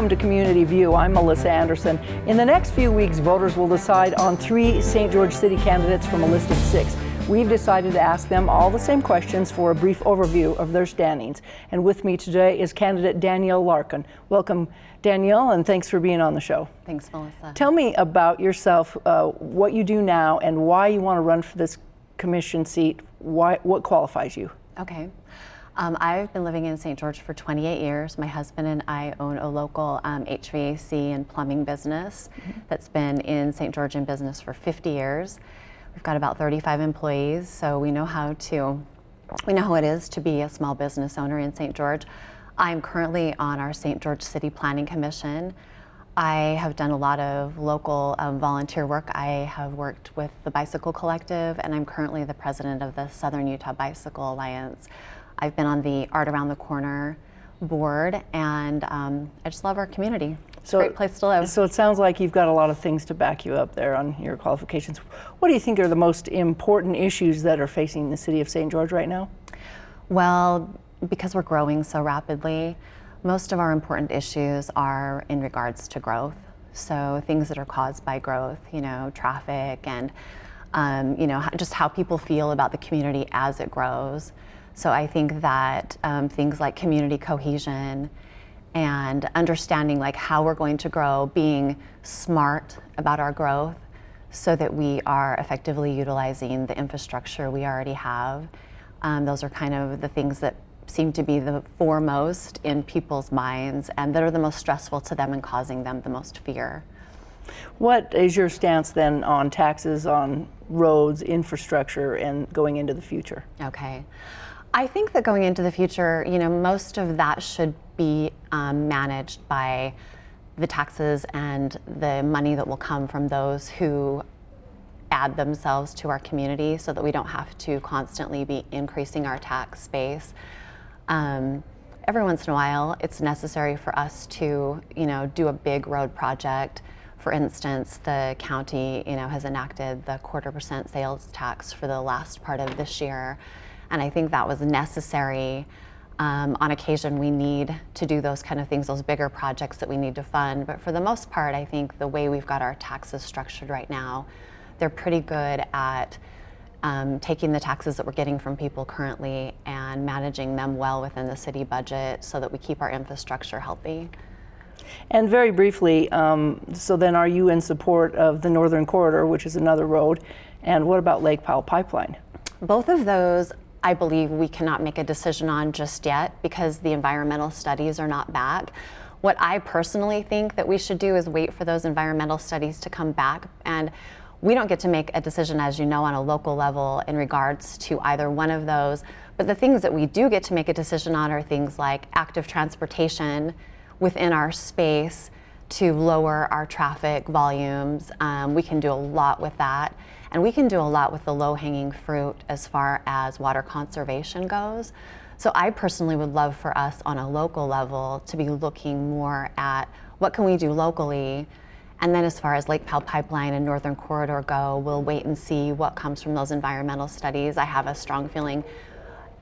Welcome to Community View. I'm Melissa Anderson. In the next few weeks, voters will decide on 3 St. George City candidates from a list of 6. We've decided to ask them all the same questions for a brief overview of their standings. And with me today is candidate Dannielle Larkin. Welcome, Dannielle, and thanks for being on the show. Thanks, Melissa. Tell me about yourself, what you do now, and why you want to run for this commission seat. What qualifies you? Okay. I've been living in St. George for 28 years. My husband and I own a local HVAC and plumbing business that's been in St. George in business for 50 years. We've got about 35 employees, so we know how it is to be a small business owner in St. George. I'm currently on our St. George City Planning Commission. I have done a lot of local volunteer work. I have worked with the Bicycle Collective, and I'm currently the president of the Southern Utah Bicycle Alliance. I've been on the Art Around the Corner board, and I just love our community. It's a great place to live. So it sounds like you've got a lot of things to back you up there on your qualifications. What do you think are the most important issues that are facing the city of St. George right now? Well, because we're growing so rapidly, most of our important issues are in regards to growth. So things that are caused by growth, traffic and, just how people feel about the community as it grows. So I think that things like community cohesion and understanding like how we're going to grow, being smart about our growth so that we are effectively utilizing the infrastructure we already have. Those are kind of the things that seem to be the foremost in people's minds and that are the most stressful to them and causing them the most fear. What is your stance then on taxes, on roads, infrastructure, and going into the future? Okay. I think that going into the future, most of that should be managed by the taxes and the money that will come from those who add themselves to our community so that we don't have to constantly be increasing our tax base. Every once in a while, it's necessary for us to, do a big road project. For instance, the county, has enacted the 1/4% sales tax for the last part of this year. And I think that was necessary. On occasion, we need to do those kind of things, those bigger projects that we need to fund. But for the most part, I think the way we've got our taxes structured right now, they're pretty good at taking the taxes that we're getting from people currently and managing them well within the city budget so that we keep our infrastructure healthy. And very briefly, so then are you in support of the Northern Corridor, which is another road? And what about Lake Powell Pipeline? Both of those, I believe we cannot make a decision on just yet because the environmental studies are not back. What I personally think that we should do is wait for those environmental studies to come back, and we don't get to make a decision, as you know, on a local level in regards to either one of those. But the things that we do get to make a decision on are things like active transportation within our space to lower our traffic volumes. We can do a lot with that. And we can do a lot with the low-hanging fruit as far as water conservation goes. So I personally would love for us on a local level to be looking more at what can we do locally. And then as far as Lake Powell Pipeline and Northern Corridor go, we'll wait and see what comes from those environmental studies. I have a strong feeling,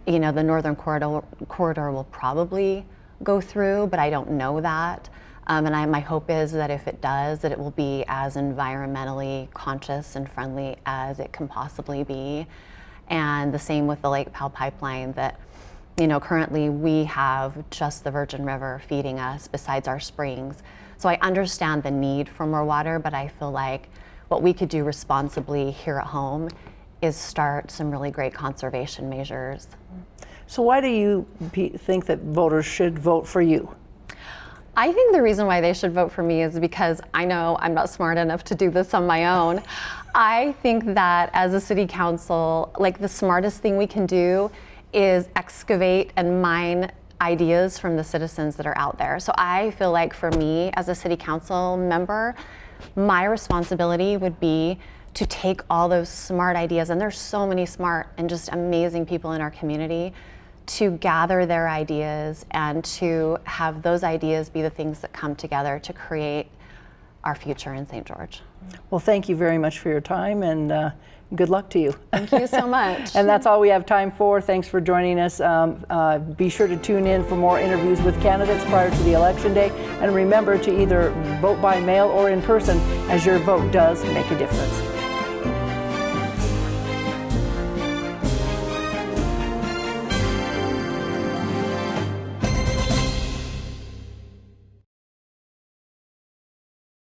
the Northern Corridor will probably go through, but I don't know that. And my hope is that if it does, that it will be as environmentally conscious and friendly as it can possibly be. And the same with the Lake Powell Pipeline that, currently we have just the Virgin River feeding us besides our springs. So I understand the need for more water, but I feel like what we could do responsibly here at home is start some really great conservation measures. So why do you think that voters should vote for you? I think the reason why they should vote for me is because I know I'm not smart enough to do this on my own. I think that as a city council, the smartest thing we can do is excavate and mine ideas from the citizens that are out there. So I feel like for me as a city council member, my responsibility would be to take all those smart ideas, and there's so many smart and just amazing people in our community, to gather their ideas and to have those ideas be the things that come together to create our future in St. George. Well, thank you very much for your time, and good luck to you. Thank you so much. And that's all we have time for. Thanks for joining us. Be sure to tune in for more interviews with candidates prior to the election day. And remember to either vote by mail or in person, as your vote does make a difference.